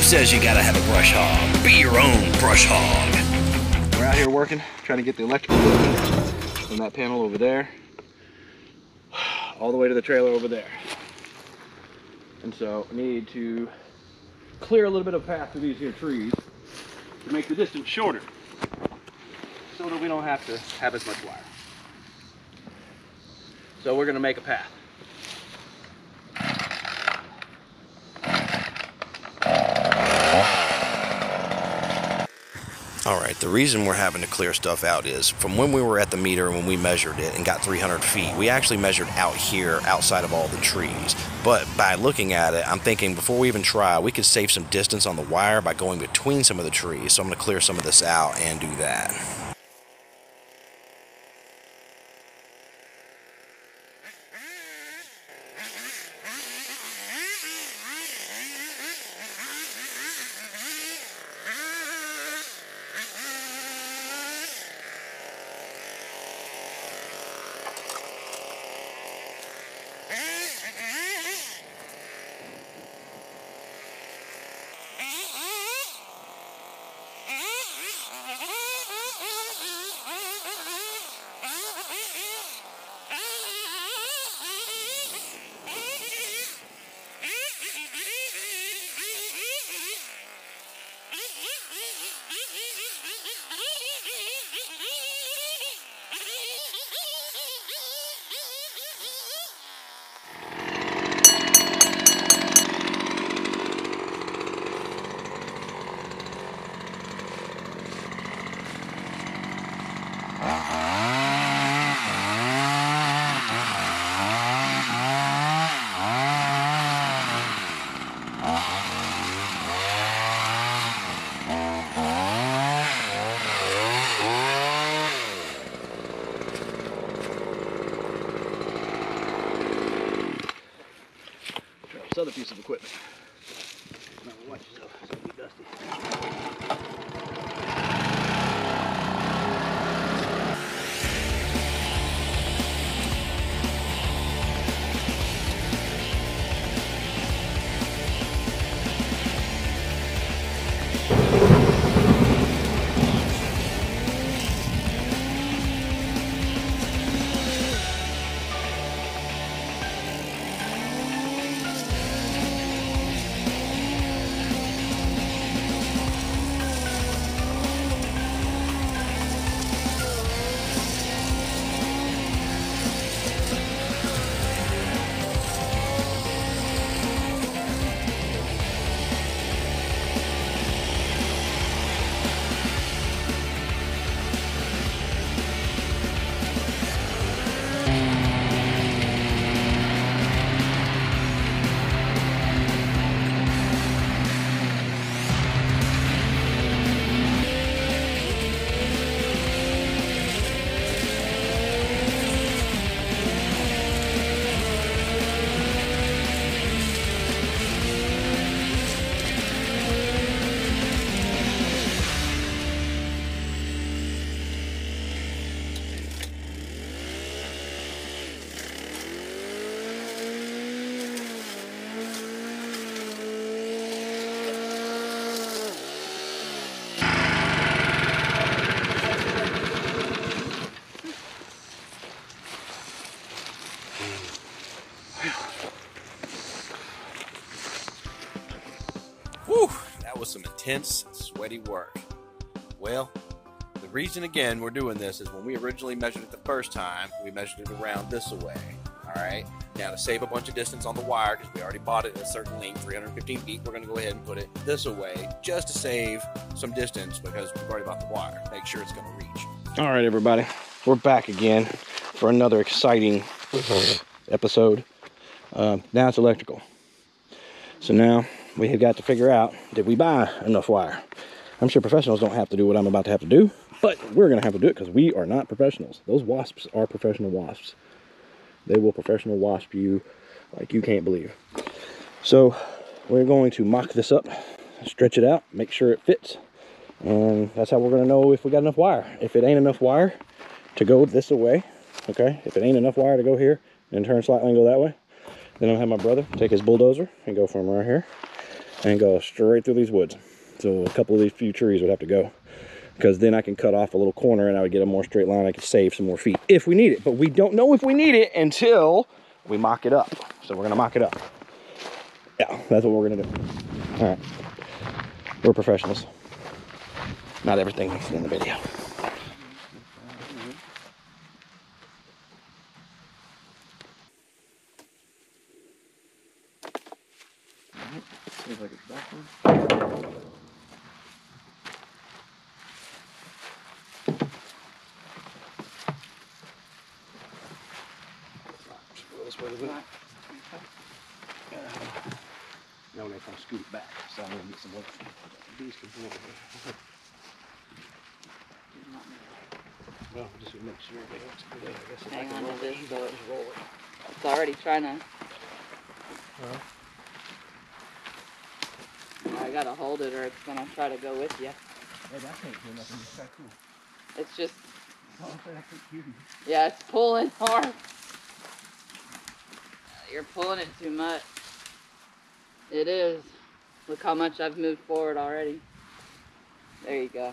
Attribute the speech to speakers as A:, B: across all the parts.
A: says you gotta have a brush hog? Be your own brush hog.
B: We're out here working, trying to get the electrical working from that panel over there all the way to the trailer over there. And so we need to clear a little bit of path through these here trees to make the distance shorter so that we don't have to have as much wire. So we're going to make a path.
A: All right, the reason we're having to clear stuff out is from when we were at the meter when we measured it and got 300 feet, we actually measured out here outside of all the trees. But by looking at it, I'm thinking before we even try, we could save some distance on the wire by going between some of the trees. So I'm going to clear some of this out and do that.
B: This other piece of equipment. Remember, watch yourself, it's going to be dusty.
A: Whew, that was some intense, sweaty work. Well, the reason again we're doing this is when we originally measured it the first time, we measured it around this away. Alright, now to save a bunch of distance on the wire, because we already bought it at a certain length, 315 feet, we're going to go ahead and put it this away, just to save some distance, because we've already bought the wire. Make sure it's going to reach.
B: All right, everybody, we're back again for another exciting episode. Now it's electrical. So now we have got to figure out, did we buy enough wire? I'm sure professionals don't have to do what I'm about to have to do, but we're going to have to do it because we are not professionals. Those wasps are professional wasps. They will professional wasp you like you can't believe. So we're going to mock this up, stretch it out, make sure it fits, and that's how we're going to know if we got enough wire. If it ain't enough wire to go this way, okay, if it ain't enough wire to go here and turn slightly and go that way, then I'll have my brother take his bulldozer and go from right here and go straight through these woods. So a couple of these few trees would have to go, because then I can cut off a little corner and I would get a more straight line. I could save some more feet if we need it, but we don't know if we need it until we mock it up. So we're gonna mock it up. Yeah, that's what we're gonna do. All right, we're professionals. Not everything makes it in the video. Seems like it's back one. This way, now we're going to scoot it back, so I'm going to get some work. These can pull over here. Well, just to make sure they don't today. I guess if
C: hang
B: I can
C: on
B: roll
C: to this,
B: it,
C: but
B: just roll it.
C: it's already trying to. I gotta hold it or it's gonna try to go with you.
B: Hey, I can't do nothing. It's kind of cool.
C: It's just,
B: Oh, I can't hear you.
C: yeah, it's pulling hard. You're pulling it too much. It is. Look how much I've moved forward already. There you go.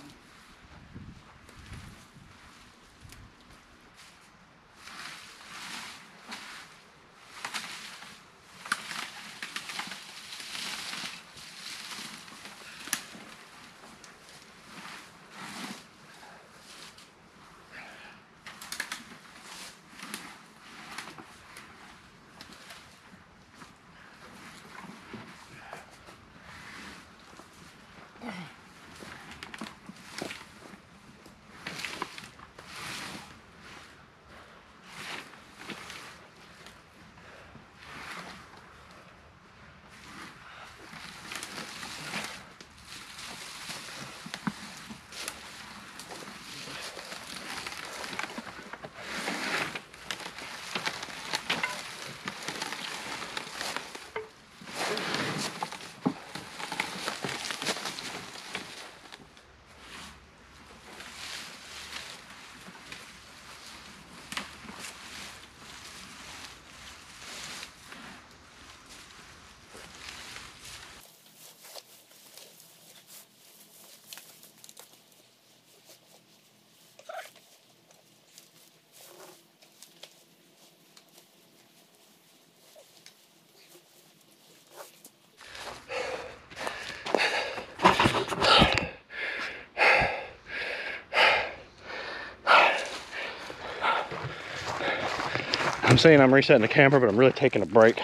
B: I'm saying I'm resetting the camera, but I'm really taking a break.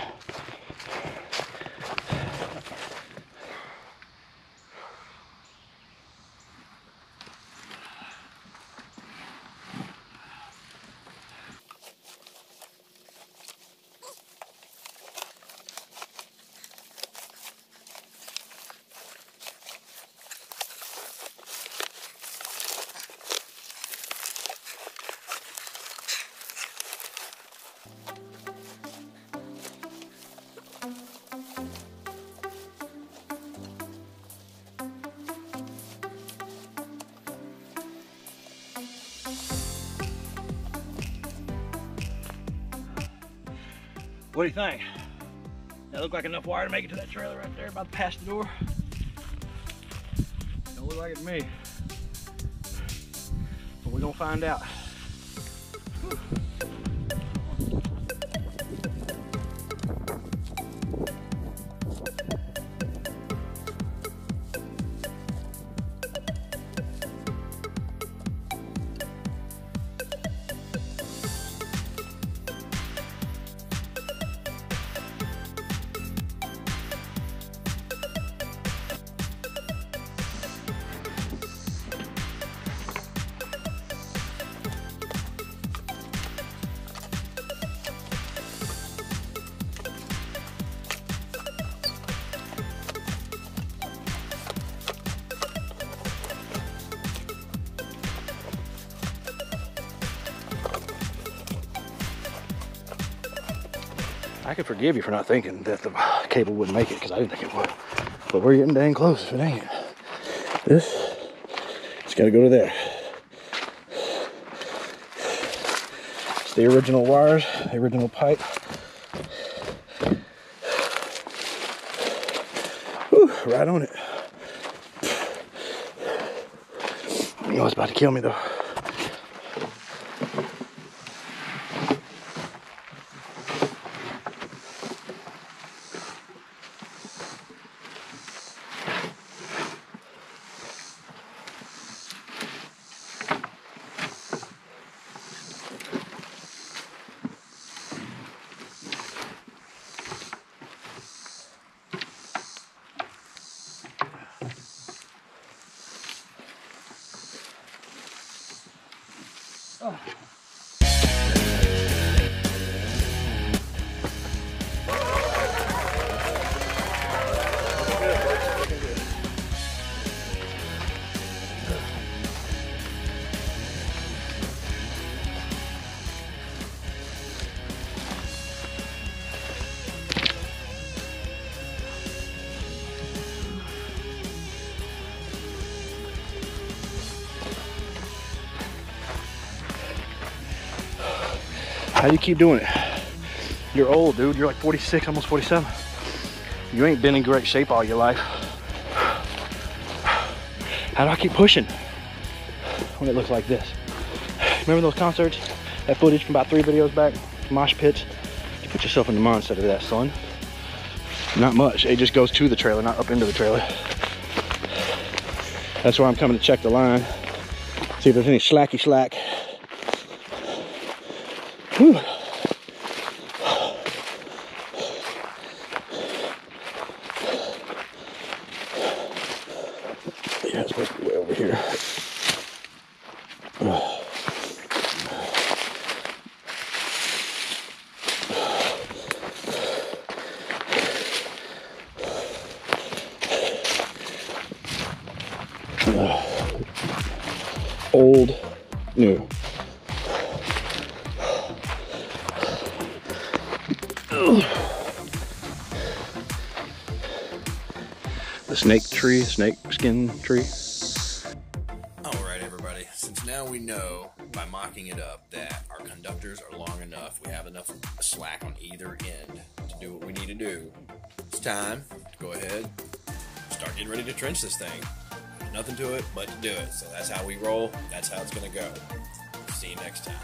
B: What do you think? That look like enough wire to make it to that trailer right there, about to pass the door? Don't look like it to me. But we're gonna find out. Whew. I could forgive you for not thinking that the cable wouldn't make it, because I didn't think it would. But we're getting dang close if it ain't. This, it's got to go to there. It's the original wires, the original pipe. Whew, right on it. Oh, it's about to kill me though. How do you keep doing it? You're old, dude. You're like 46, almost 47. You ain't been in great shape all your life. How do I keep pushing when it looks like this? Remember those concerts? That footage from about 3 videos back? Mosh pits? You put yourself in the mindset of that, son. Not much. It just goes to the trailer, not up into the trailer. That's why I'm coming to check the line. See if there's any slacky slack. Whew. Yeah, it's supposed to be way over here. Old, new. The snake tree, snake skin tree.
A: Alright everybody, since now we know by mocking it up that our conductors are long enough, we have enough slack on either end to do what we need to do, it's time to go ahead and start getting ready to trench this thing. There's nothing to it but to do it, so that's how we roll, that's how it's going to go. See you next time.